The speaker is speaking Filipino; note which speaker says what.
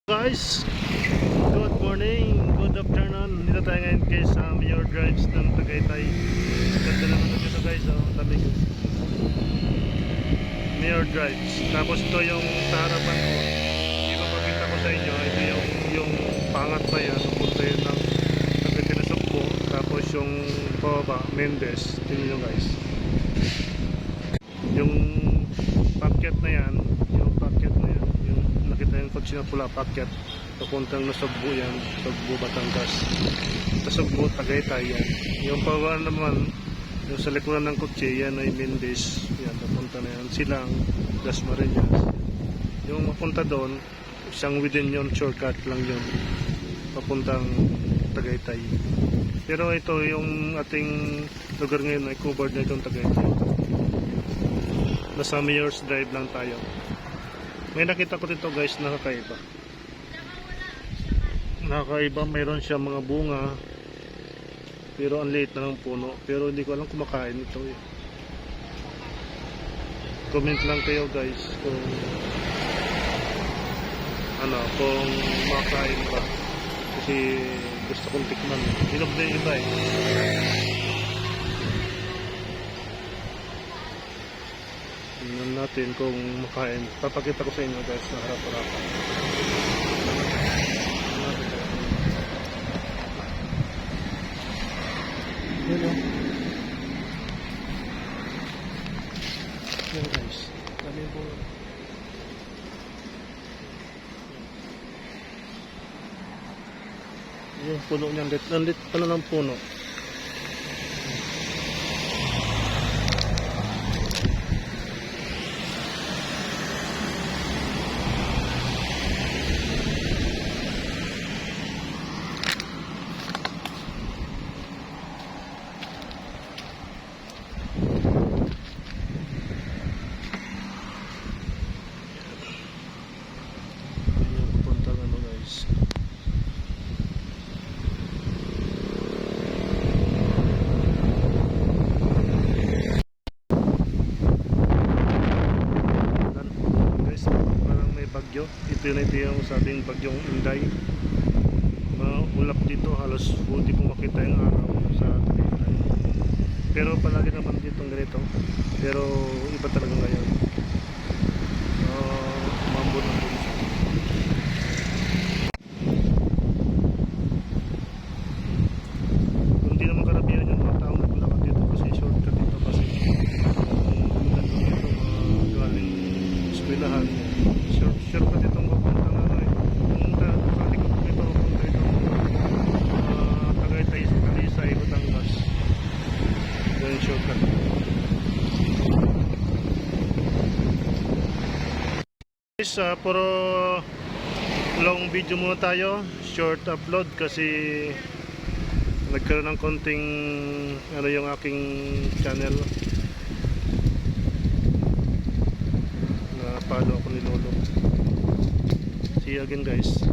Speaker 1: Guys, good morning, good afternoon. Dito tayo ngayon guys sa Mayor Drives ng Tagaytay. Ganda naman na dito guys, oh, tabi ko. Mayor Drives. Tapos ito yung sa harapan ko. Ipapakita ko sa inyo, ito yung pangat na yan. Punta yun ng Tagaytay na Sugbo. Tapos yung pababa, Mendez. Tingnan nyo guys. Yung packet na yan, yung nakita yung kotse na pula, packet papuntang Nasugbo yan, Sugbo, Batangas, Nasugbo, Tagaytay yan. Yung pababa naman, yung sa likuran ng kotse yan ay Mendez yan, papunta na yan Silang, Dasmariñas. Yung mapunta doon, isang within yun, shortcut lang yun papuntang Tagaytay. Pero ito yung ating lugar ngayon ay covered na itong Tagaytay. Nasa Mayor's Drive lang tayo. May nakita ko dito guys, nakakaiba. Nakakaiba, mayroon siya mga bunga. Pero ang liit na ng puno. Pero hindi ko alam kumakain ito eh. Comment lang kayo guys kung kung makain ba. Kasi gusto kong tikman. Hinog na yung iba eh. Tingnan natin kung makain. Papakita ko sa inyo guys na harap-harapan. Yan o. Yan guys. Dami po. Yung puno niyan. Lit pala ng puno. Bagyo. Ito yung sabing bagyong Inday. Maulap dito, halos hindi po makita yung araw sa Tagaytay. Pero palagi naman dito ganito. Pero iba talaga ngayon. Umambon ang bulis. Hindi naman karabihan yung mga taong naglalakad dito kasi shortcut dito kasi dito galing eskwelahan. Shortcut itong papunta na pumunta sa likod ko ito, papunta ito Tagaytay, Talisay, Batangas. Yan shortcut. Guys, puro long video muna tayo, short upload kasi nagkaroon ng konting yung aking channel na follow ako ni Lolo. See you again guys.